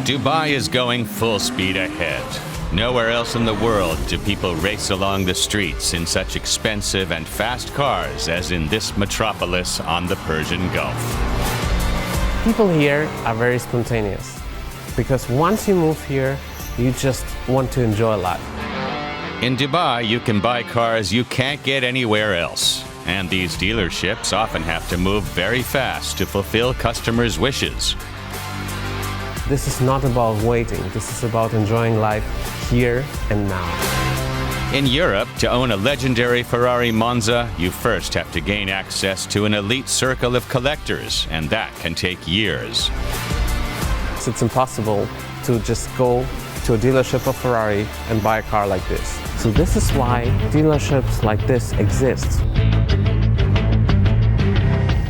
Dubai is going full speed ahead. Nowhere else in the world do people race along the streets in such expensive and fast cars as in this metropolis on the Persian Gulf. People here are very spontaneous because once you move here, you just want to enjoy life. In Dubai, you can buy cars you can't get anywhere else. And these dealerships often have to move very fast to fulfill customers' wishes. This is not about waiting. This is about enjoying life here and now. In Europe, to own a legendary Ferrari Monza, you first have to gain access to an elite circle of collectors, and that can take years. It's impossible to just go to a dealership of Ferrari and buy a car like this. So this is why dealerships like this exist.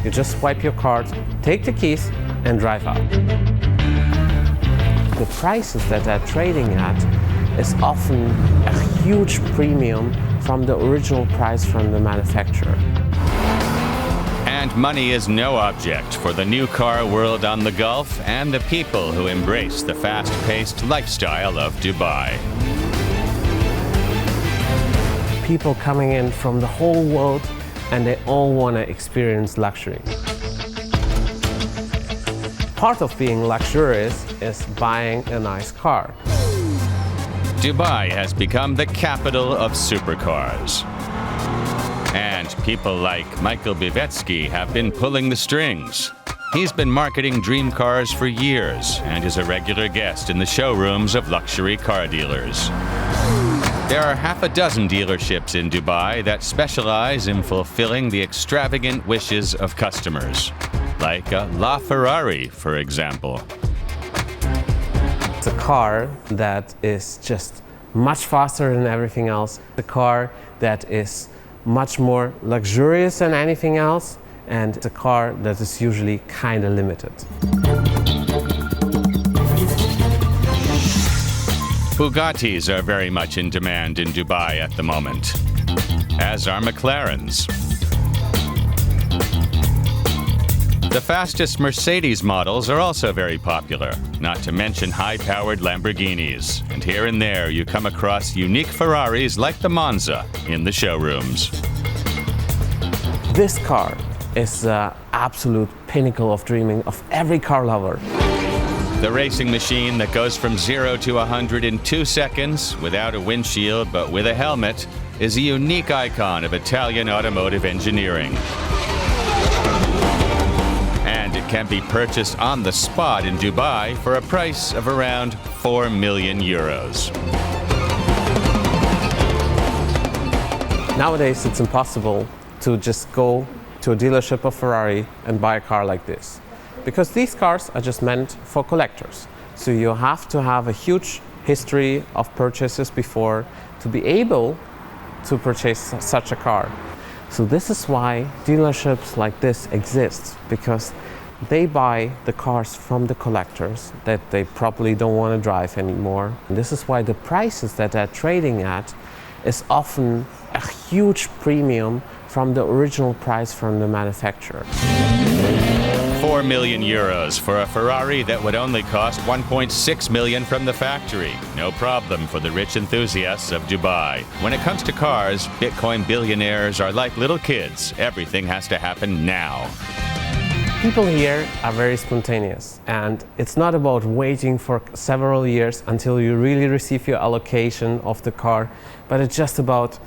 You just swipe your card, take the keys, and drive out. The prices that they're trading at is often a huge premium from the original price from the manufacturer. And money is no object for the new car world on the Gulf and the people who embrace the fast-paced lifestyle of Dubai. People coming in from the whole world and they all want to experience luxury. Part of being luxurious is buying a nice car. Dubai has become the capital of supercars. And people like Michael Bugattis have been pulling the strings. He's been marketing dream cars for years and is a regular guest in the showrooms of luxury car dealers. There are half a dozen dealerships in Dubai that specialize in fulfilling the extravagant wishes of customers, like a La Ferrari, for example. It's a car that is just much faster than everything else. A car that is much more luxurious than anything else, and it's a car that is usually kind of limited. Bugattis are very much in demand in Dubai at the moment, as are McLarens. The fastest Mercedes models are also very popular, not to mention high-powered Lamborghinis. And here and there you come across unique Ferraris like the Monza in the showrooms. This car is the absolute pinnacle of dreaming of every car lover. The racing machine that goes from 0 to 100 in 2 seconds without a windshield but with a helmet is a unique icon of Italian automotive engineering. And it can be purchased on the spot in Dubai for a price of around 4 million euros. Nowadays, it's impossible to just go to a dealership of Ferrari and buy a car like this, because these cars are just meant for collectors. So you have to have a huge history of purchases before to be able to purchase such a car. So this is why dealerships like this exist, because they buy the cars from the collectors that they probably don't want to drive anymore. And this is why the prices that they're trading at is often a huge premium from the original price from the manufacturer. 4 million euros for a Ferrari that would only cost 1.6 million from the factory. No problem for the rich enthusiasts of Dubai. When it comes to cars, Bitcoin billionaires are like little kids. Everything has to happen now. People here are very spontaneous, and it's not about waiting for several years until you really receive your allocation of the car, but it's just about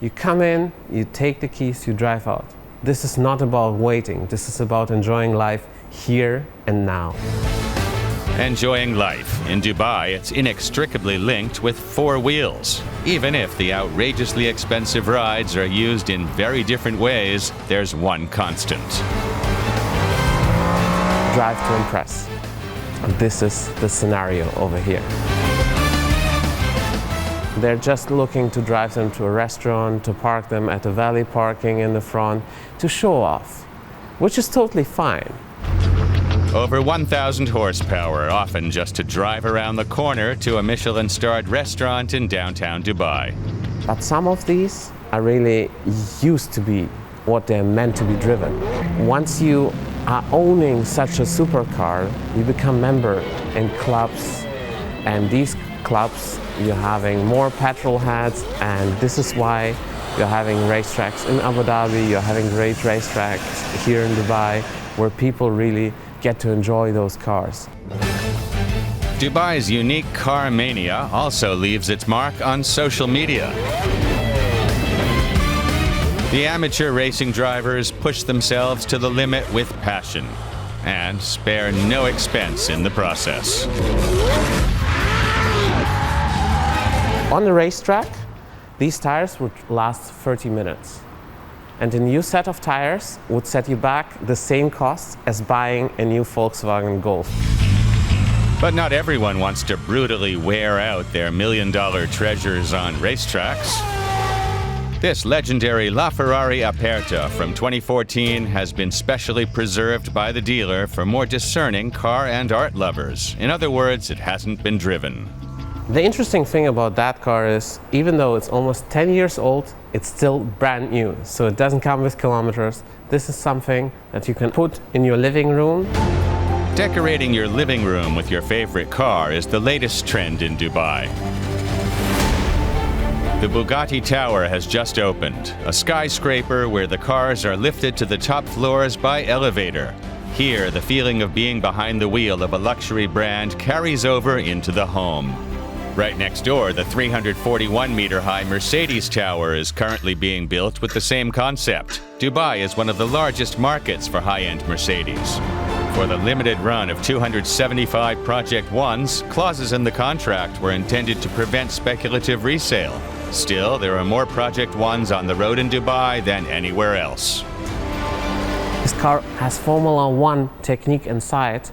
you come in, you take the keys, you drive out. This is not about waiting. This is about enjoying life here and now. Enjoying life. In Dubai, it's inextricably linked with 4 wheels. Even if the outrageously expensive rides are used in very different ways, there's one constant. Drive to impress. And this is the scenario over here. They're just looking to drive them to a restaurant, to park them at the valet parking in the front, to show off, which is totally fine. Over 1,000 horsepower, often just to drive around the corner to a Michelin-starred restaurant in downtown Dubai. But some of these are really used to be what they're meant to be driven. Once you owning such a supercar, you become member in clubs, and these clubs you're having more petrol heads, and this is why you're having racetracks in Abu Dhabi, you're having great racetracks here in Dubai, where people really get to enjoy those cars. Dubai's unique car mania also leaves its mark on social media. The amateur racing drivers push themselves to the limit with passion and spare no expense in the process. On the racetrack, these tires would last 30 minutes. And a new set of tires would set you back the same cost as buying a new Volkswagen Golf. But not everyone wants to brutally wear out their million-dollar treasures on racetracks. This legendary LaFerrari Aperta from 2014 has been specially preserved by the dealer for more discerning car and art lovers. In other words, it hasn't been driven. The interesting thing about that car is, even though it's almost 10 years old, it's still brand new. So it doesn't come with kilometers. This is something that you can put in your living room. Decorating your living room with your favorite car is the latest trend in Dubai. The Bugatti Tower has just opened, a skyscraper where the cars are lifted to the top floors by elevator. Here, the feeling of being behind the wheel of a luxury brand carries over into the home. Right next door, the 341-meter-high Mercedes Tower is currently being built with the same concept. Dubai is one of the largest markets for high-end Mercedes. For the limited run of 275 Project Ones, clauses in the contract were intended to prevent speculative resale. Still, there are more Project Ones on the road in Dubai than anywhere else. This car has Formula One technique inside.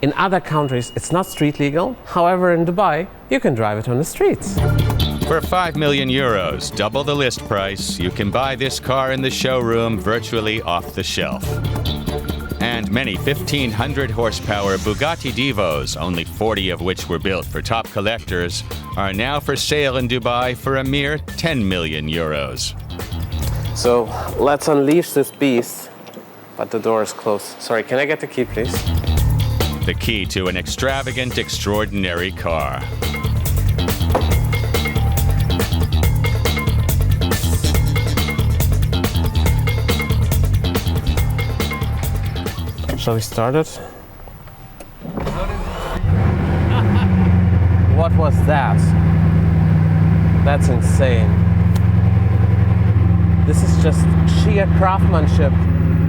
In other countries, it's not street legal. However, in Dubai, you can drive it on the streets. For 5 million euros, double the list price, you can buy this car in the showroom virtually off the shelf. And many 1,500 horsepower Bugatti Divos, only 40 of which were built for top collectors, are now for sale in Dubai for a mere 10 million euros. So let's unleash this beast, but the door is closed. Sorry, can I get the key, please? The key to an extravagant, extraordinary car. Shall we start it? What was that? That's insane. This is just sheer craftsmanship.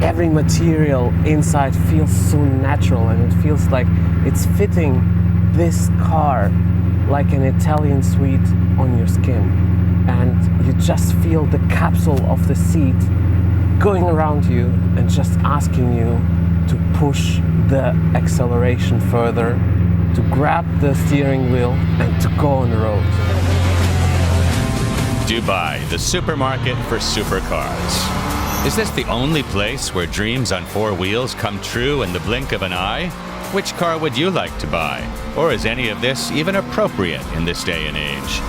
Every material inside feels so natural, and it feels like it's fitting this car like an Italian sweet on your skin. And you just feel the capsule of the seat going around you and just asking you to push the acceleration further, to grab the steering wheel and to go on the road. Dubai, the supermarket for supercars. Is this the only place where dreams on four wheels come true in the blink of an eye? Which car would you like to buy? Or is any of this even appropriate in this day and age?